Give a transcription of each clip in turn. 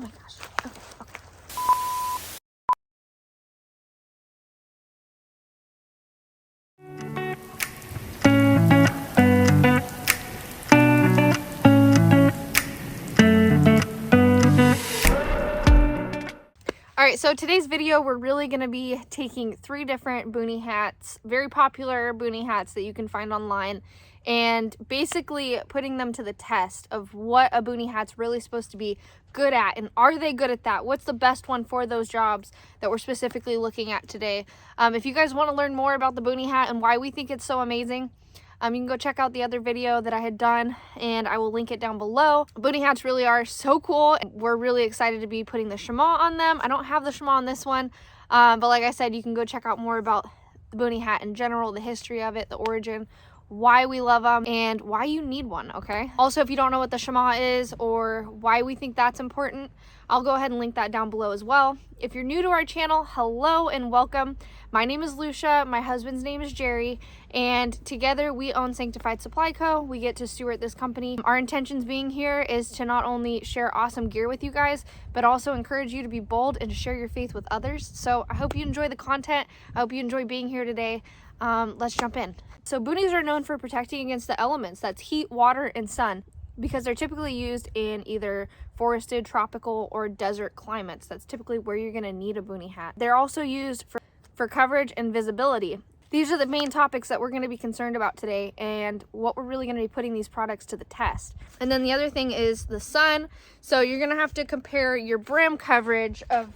my gosh. Okay. Alright, so today's video, we're really going to be taking 3 different Boonie hats, very popular Boonie hats that you can find online, and basically putting them to the test of what a Boonie hat's really supposed to be good at, and are they good at that? What's the best one for those jobs that we're specifically looking at today? If you guys want to learn more about the Boonie hat and why we think it's so amazing, you can go check out the other video that I had done, and I will link it down below. Boonie hats really are so cool. We're really excited to be putting the Shema on them. I don't have the Shema on this one, but like I said, you can go check out more about the Boonie hat in general, the history of it, the origin, why we love them, and why you need one, okay? Also, if you don't know what the Shema is or why we think that's important, I'll go ahead and link that down below as well. If you're new to our channel, hello and welcome. My name is Lucia, my husband's name is Jerry, and together we own Sanctified Supply Co. We get to steward this company. Our intentions being here is to not only share awesome gear with you guys, but also encourage you to be bold and to share your faith with others. So I hope you enjoy the content. I hope you enjoy being here today. Let's jump in. So Boonies are known for protecting against the elements. That's heat, water, and sun, because they're typically used in either forested, tropical, or desert climates. That's typically where you're going to need a Boonie hat. They're also used for coverage and visibility. These are the main topics that we're going to be concerned about today, and what we're really going to be putting these products to the test. And then the other thing is the sun. So you're going to have to compare your brim coverage of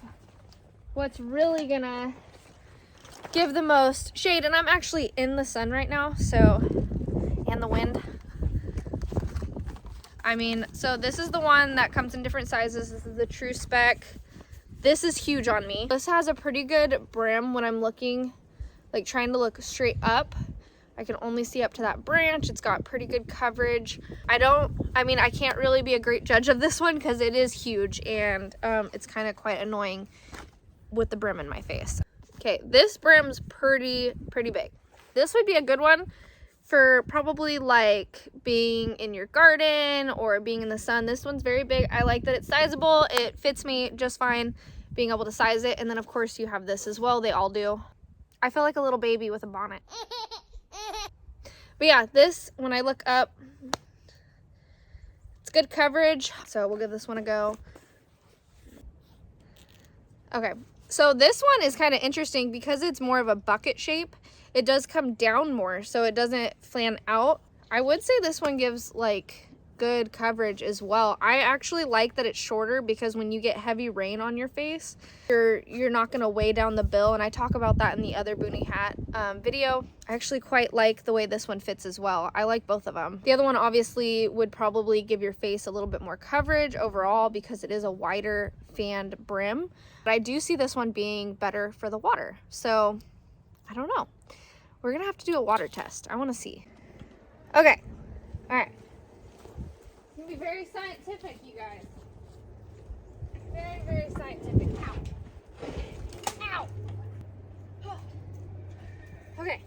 what's really going to give the most shade. And I'm actually in the sun right now, so, and the wind. I mean, so this is the one that comes in different sizes. This is the true Spec. This is huge on me. This has a pretty good brim when I'm looking, like trying to look straight up. I can only see up to that branch. It's got pretty good coverage. I can't really be a great judge of this one because it is huge, and it's kind of quite annoying with the brim in my face. Okay, this brim's pretty big. This would be a good one for probably like being in your garden or being in the sun. This one's very big. I like that it's sizable. It fits me just fine, being able to size it. And then of course you have this as well. They all do. I feel like a little baby with a bonnet. But yeah, this, when I look up, it's good coverage. So we'll give this one a go. Okay, so this one is kind of interesting because it's more of a bucket shape. It does come down more, so it doesn't fan out. I would say this one gives like good coverage as well. I actually like that it's shorter because when you get heavy rain on your face, you're not gonna weigh down the bill, and I talk about that in the other Boonie hat video. I actually quite like the way this one fits as well. I like both of them. The other one obviously would probably give your face a little bit more coverage overall because it is a wider fanned brim. But I do see this one being better for the water. So I don't know. We're gonna have to do a water test. I wanna see. Okay, all right. It's gonna be very scientific, you guys. Very scientific. Ow. Ow. Okay.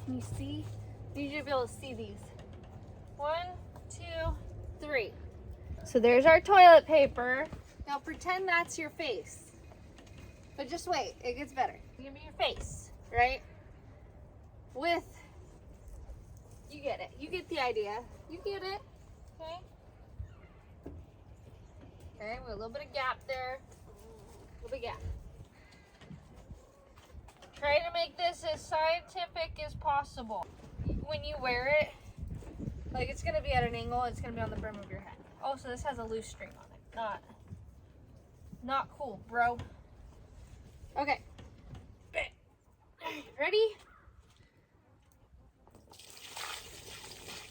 Can you see? I need you to be able to see these. 1, 2, 3. So there's our toilet paper. Now pretend that's your face. But just wait, it gets better. It's gonna be your face, right? With, you get it. You get the idea. You get it, okay? Okay, with a little bit of gap there. A little bit of gap. Try to make this as scientific as possible. When you wear it, like it's gonna be at an angle, it's gonna be on the brim of your head. Also, this has a loose string on it. Not cool, bro. Okay. Ready?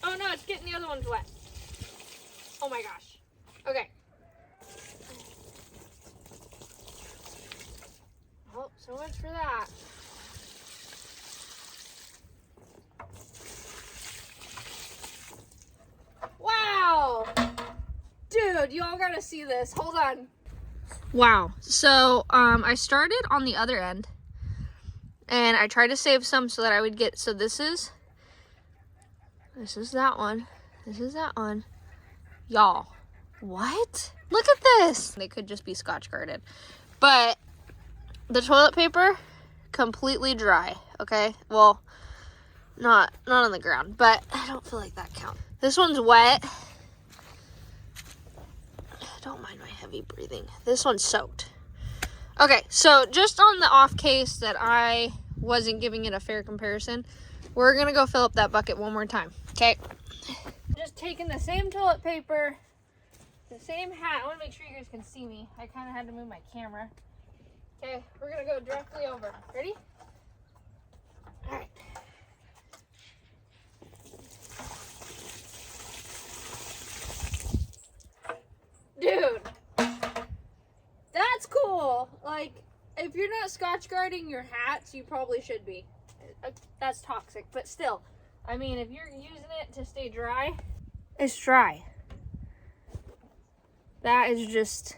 Oh no, it's getting the other ones wet. Oh my gosh. Okay. Oh, so much for that. Wow. Dude, you all gotta see this. Hold on. Wow. So I started on the other end, and I tried to save some so that I would get, so this is that one, this is that one, y'all. What? Look at this. They could just be Scotch guarded. But the toilet paper, completely dry, okay? Well, not on the ground, but I don't feel like that counts. This one's wet. Don't mind my heavy breathing. This one's soaked. Okay, so just on the off case that I wasn't giving it a fair comparison, we're gonna go fill up that bucket one more time, okay? Just taking the same toilet paper, the same hat. I wanna make sure you guys can see me. I kinda had to move my camera. Okay, we're gonna go directly over. Ready? All right. Dude, that's cool. Like, if you're not Scotch guarding your hats, you probably should be. That's toxic, but still. I mean, if you're using it to stay dry, it's dry. That is just,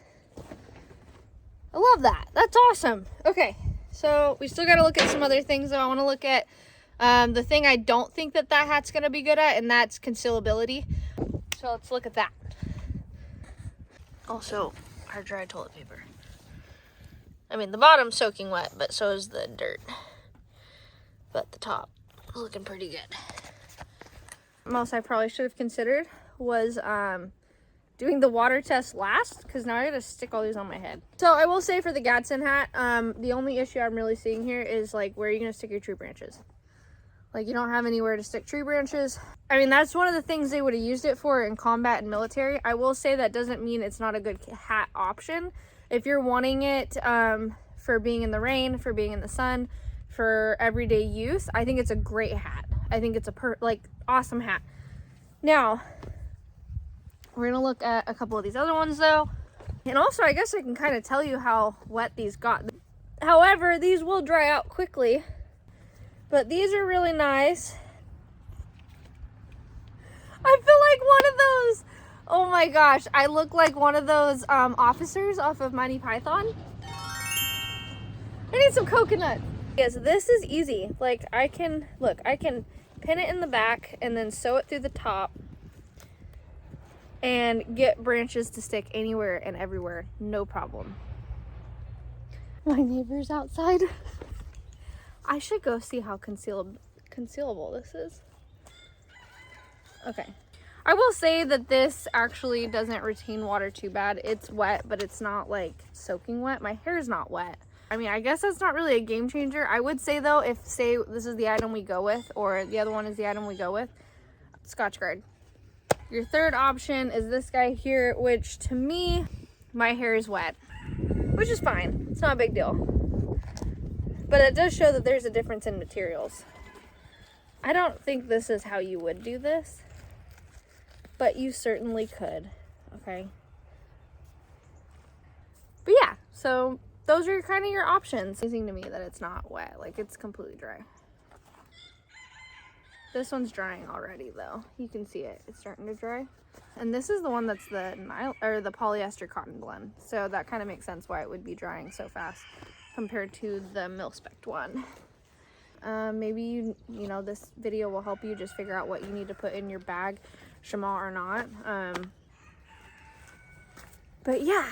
I love that. That's awesome. Okay, so we still got to look at some other things, though. I want to look at the thing I don't think that hat's going to be good at, and that's concealability. So let's look at that. Also, our dry toilet paper. I mean, the bottom's soaking wet, but so is the dirt. But the top is looking pretty good. Most I probably should have considered was doing the water test last, because now I gotta stick all these on my head. So I will say for the Gadsden hat, the only issue I'm really seeing here is like, where are you gonna stick your tree branches? Like, you don't have anywhere to stick tree branches. I mean, that's one of the things they would have used it for in combat and military. I will say that doesn't mean it's not a good hat option. If you're wanting it for being in the rain, for being in the sun, for everyday use, I think it's a great hat. I think it's a awesome hat. Now, we're gonna look at a couple of these other ones though. And also, I guess I can kind of tell you how wet these got. However, these will dry out quickly. But these are really nice. I feel like one of those, oh my gosh, I look like one of those officers off of Monty Python. I need some coconut. Yes, this is easy. Like, I can pin it in the back and then sew it through the top and get branches to stick anywhere and everywhere, no problem. My neighbor's outside. I should go see how concealable this is. Okay. I will say that this actually doesn't retain water too bad. It's wet, but it's not like soaking wet. My hair is not wet. I mean, I guess that's not really a game changer. I would say though, if say this is the item we go with, or the other one is the item we go with, Scotch guard. Your third option is this guy here, which to me, my hair is wet, which is fine. It's not a big deal. But it does show that there's a difference in materials. I don't think this is how you would do this, but you certainly could, okay? But yeah, so those are kind of your options. It's amazing to me that it's not wet, like it's completely dry. This one's drying already though. You can see it, it's starting to dry. And this is the one that's the polyester cotton blend. So that kind of makes sense why it would be drying so fast compared to the mil-spec one. Maybe you know this video will help you just figure out what you need to put in your bag, Shema or not. But yeah.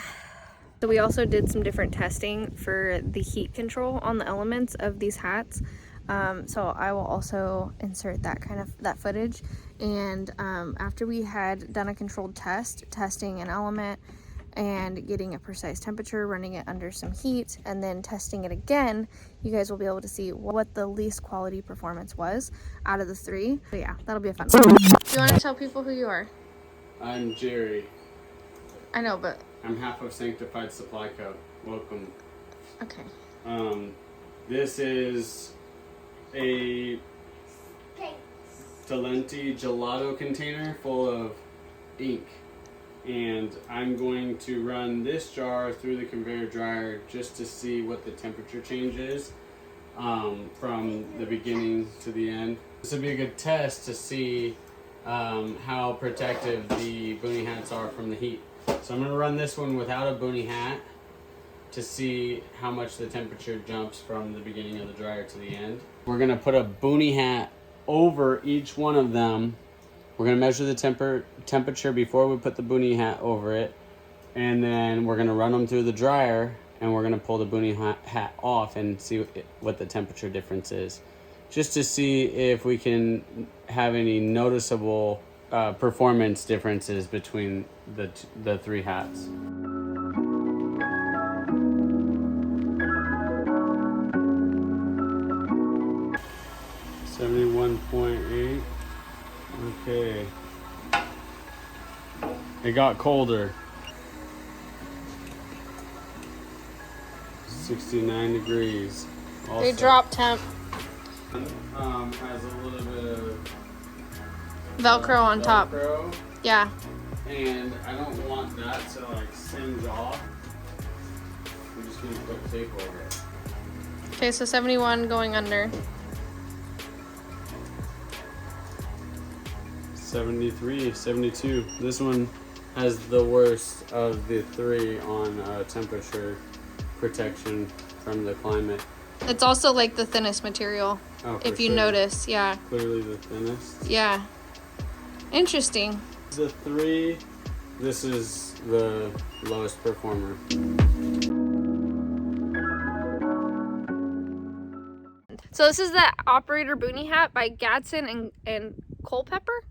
So we also did some different testing for the heat control on the elements of these hats. So I will also insert that footage. And after we had done a controlled testing an element and getting a precise temperature, running it under some heat, and then testing it again, you guys will be able to see what the least quality performance was out of the three. So yeah, that'll be a fun one. Do you want to tell people who you are? I'm Jerry. I know, but... I'm half of Sanctified Supply Co. Welcome. Okay. This is a Talenti gelato container full of ink. And I'm going to run this jar through the conveyor dryer just to see what the temperature change is from the beginning to the end. This would be a good test to see how protective the Boonie hats are from the heat. So I'm going to run this one without a Boonie hat to see how much the temperature jumps from the beginning of the dryer to the end. We're going to put a Boonie hat over each one of them We're gonna measure the temperature before we put the Boonie hat over it, and then we're gonna run them through the dryer, and we're gonna pull the Boonie hat off and see what the temperature difference is, just to see if we can have any noticeable performance differences between the three hats. $71.8. Okay. It got colder. 69 degrees. Also. They dropped temp. Has a little bit of Velcro on top. Yeah. And I don't want that to like singe off. I'm just gonna put tape over it. Okay, so 71 going under. 73, 72. This one has the worst of the three on temperature protection from the climate. It's also like the thinnest material, if you notice. Yeah. Clearly the thinnest. Yeah. Interesting. The three, this is the lowest performer. So this is the Operator Boonie hat by Gadsden and Culpepper.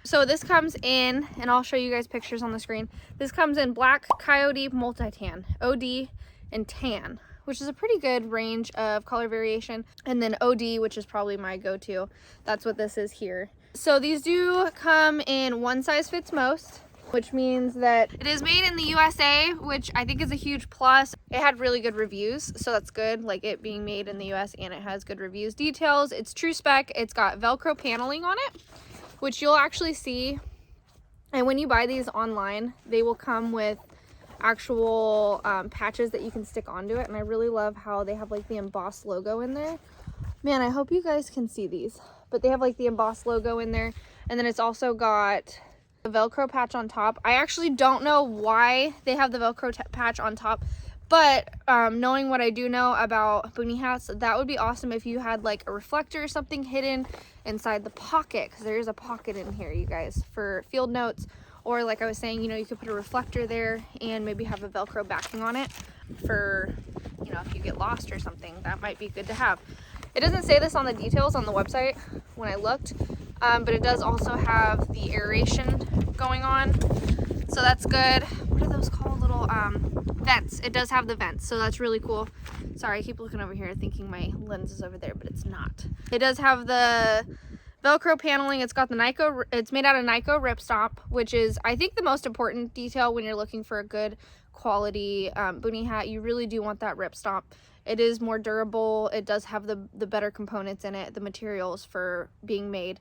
So this comes in, and I'll show you guys pictures on the screen. This comes in black, coyote, multi-tan, OD, and tan, which is a pretty good range of color variation. And then OD, which is probably my go-to. That's what this is here. So these do come in one size fits most, which means that it is made in the USA, which I think is a huge plus. It had really good reviews, so that's good, like it being made in the US and it has good reviews. Details, it's true spec. It's got Velcro paneling on it, which you'll actually see. And when you buy these online, they will come with actual patches that you can stick onto it. And I really love how they have like the embossed logo in there. Man, I hope you guys can see these, but they have like the embossed logo in there. And then it's also got the Velcro patch on top. I actually don't know why they have the Velcro patch on top, but knowing what I do know about Boonie hats, that would be awesome if you had like a reflector or something hidden inside the pocket, because there is a pocket in here, you guys, for field notes. Or like I was saying, you know, you could put a reflector there and maybe have a Velcro backing on it for, you know, if you get lost or something. That might be good to have. It doesn't say this on the details on the website when I looked, but it does also have the aeration going on, so that's good. What are those called? Little vents. It does have the vents, so that's really cool. Sorry, I keep looking over here thinking my lens is over there, but it's not. It does have the Velcro paneling. It's got the Nyko, it's made out of Nyko ripstop, which is, I think, the most important detail when you're looking for a good quality Boonie hat. You really do want that ripstop. It is more durable. It does have the better components in it, the materials for being made.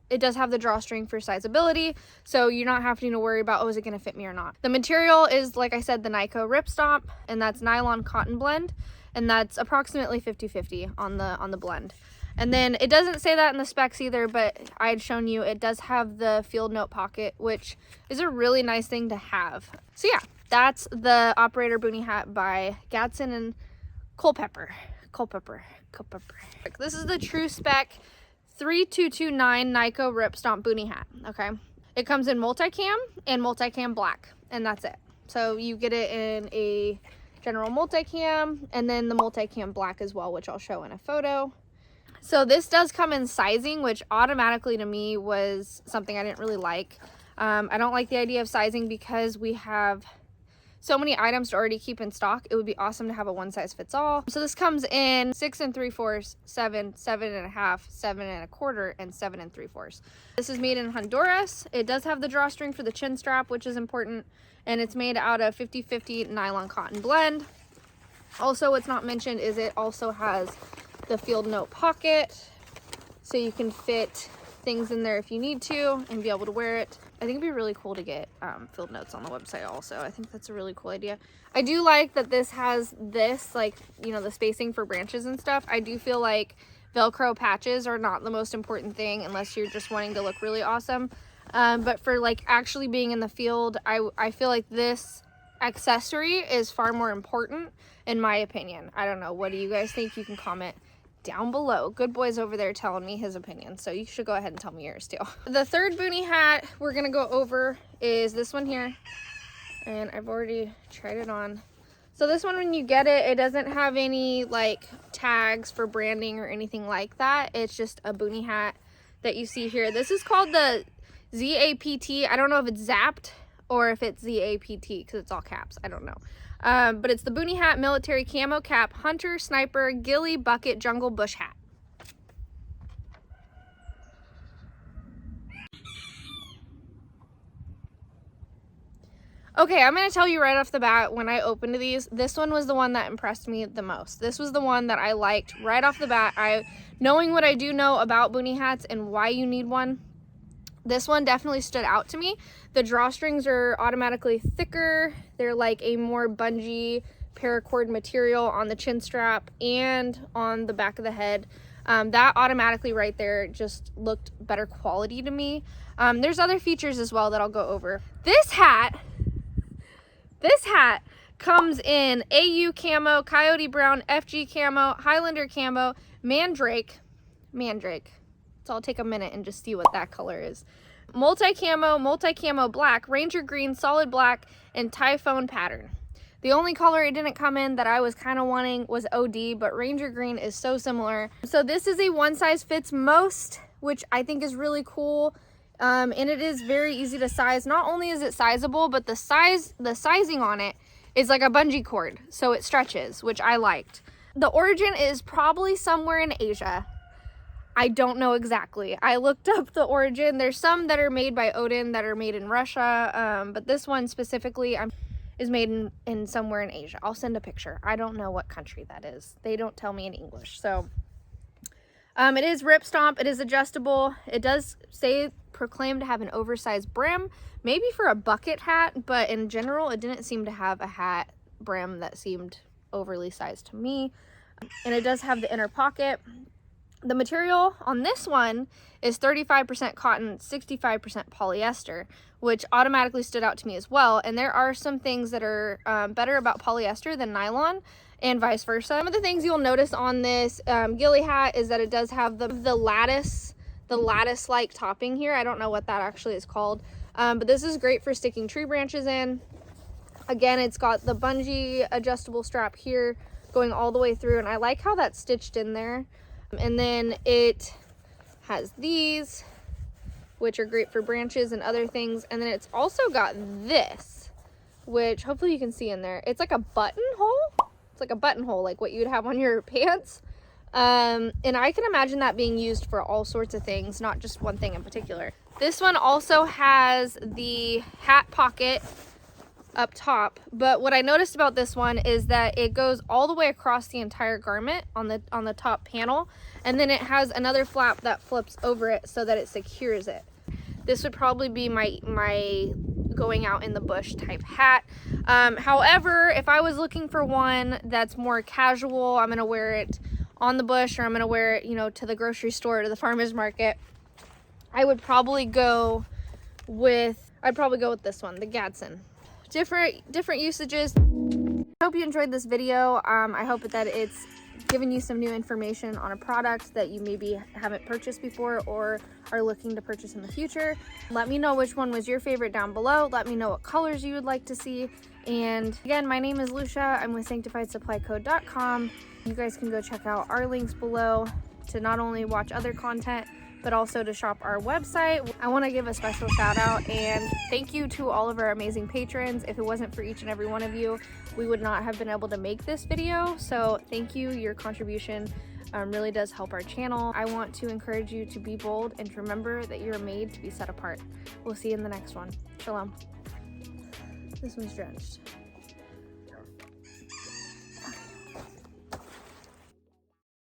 It does have the drawstring for sizability, so you're not having to worry about, oh, is it going to fit me or not. The material is, like I said, the Nyko ripstop, and that's nylon cotton blend, and that's approximately 50-50 on the blend. And then it doesn't say that in the specs either, but I had shown you it does have the field note pocket, which is a really nice thing to have. So yeah, that's the Operator Boonie hat by Gadsden and Culpepper. This is the true spec 3229 Nyko ripstop Boonie hat. Okay, it comes in multicam and multicam black, and that's it. So you get it in a general multicam and then the multicam black as well, which I'll show in a photo. So this does come in sizing, which automatically to me was something I didn't really like. I don't like the idea of sizing because we have so many items to already keep in stock. It would be awesome to have a one size fits all. So this comes in 6 3/4, 7, 7 1/2, 7 1/4, and 7 3/4. This is made in Honduras. It does have the drawstring for the chin strap, which is important, and it's made out of 50-50 nylon cotton blend. Also, what's not mentioned is it also has the field note pocket, so you can fit things in there if you need to and be able to wear it. I think it'd be really cool to get field notes on the website also. I think that's a really cool idea. I do like that this has this, like, you know, the spacing for branches and stuff. I do feel like Velcro patches are not the most important thing unless you're just wanting to look really awesome. But for like actually being in the field, I feel like this accessory is far more important in my opinion. I don't know. What do you guys think? You can comment down below. Good boy's over there telling me his opinion, so you should go ahead and tell me yours too. The third Boonie hat we're gonna go over is this one here, and I've already tried it on. So this one, when you get it, it doesn't have any like tags for branding or anything like that. It's just a Boonie hat that you see here. This is called the ZAPT. I don't know if it's Zapped or if it's ZAPT because it's all caps. I don't know. But it's the Boonie hat, military camo cap, hunter, sniper, ghillie, bucket, jungle, bush hat. Okay, I'm going to tell you right off the bat, when I opened these, this one was the one that impressed me the most. This was the one that I liked right off the bat. Knowing what I do know about Boonie hats and why you need one, this one definitely stood out to me. The drawstrings are automatically thicker. They're like a more bungee paracord material on the chin strap and on the back of the head. That automatically right there just looked better quality to me. There's other features as well that I'll go over. This hat comes in AU camo, coyote brown, FG camo, Highlander camo, mandrake. So I'll take a minute and just see what that color is. Multi-camo black, ranger green, solid black, and typhoon pattern. The only color it didn't come in that I was kind of wanting was OD, but ranger green is so similar. So this is a one size fits most, which I think is really cool. And it is very easy to size. Not only is it sizable, but the sizing on it is like a bungee cord, so it stretches, which I liked. The origin is probably somewhere in Asia. I don't know exactly. I looked up the origin. There's some that are made by Odin that are made in Russia, but this one specifically is made in somewhere in Asia. I'll send a picture. I don't know what country that is. They don't tell me in English. So it is rip stomp. It is adjustable. It does say proclaimed to have an oversized brim, maybe for a bucket hat, but in general it didn't seem to have a hat brim that seemed overly sized to me. And it does have the inner pocket. The material on this one is 35% cotton, 65% polyester, which automatically stood out to me as well. And there are some things that are better about polyester than nylon, and vice versa. Some of the things you'll notice on this ghillie hat is that it does have the lattice-like topping here. I don't know what that actually is called, but this is great for sticking tree branches in. Again, it's got the bungee adjustable strap here going all the way through, and I like how that's stitched in there. And then it has these, which are great for branches and other things. And then it's also got this, which hopefully you can see in there. It's like a buttonhole. It's like a buttonhole, like what you would have on your pants. And I can imagine that being used for all sorts of things, not just one thing in particular. This one also has the hat pocket up top, but what I noticed about this one is that it goes all the way across the entire garment on the top panel, and then it has another flap that flips over it so that it secures it. This would probably be my going out in the bush type hat. However, if I was looking for one that's more casual, I'm gonna wear it on the bush, or I'm gonna wear it, you know, to the grocery store or to the farmer's market, I would probably go with this one, the Gadsden. Different usages. I hope you enjoyed this video. I hope that it's given you some new information on a product that you maybe haven't purchased before or are looking to purchase in the future. Let me know which one was your favorite down below. Let me know what colors you would like to see. And again, my name is Lucia. I'm with SanctifiedSupplyCo.com. You guys can go check out our links below to not only watch other content, but also to shop our website. I want to give a special shout out and thank you to all of our amazing patrons. If it wasn't for each and every one of you, we would not have been able to make this video. So thank you. Your contribution really does help our channel. I want to encourage you to be bold and to remember that you're made to be set apart. We'll see you in the next one. Shalom. This one's drenched.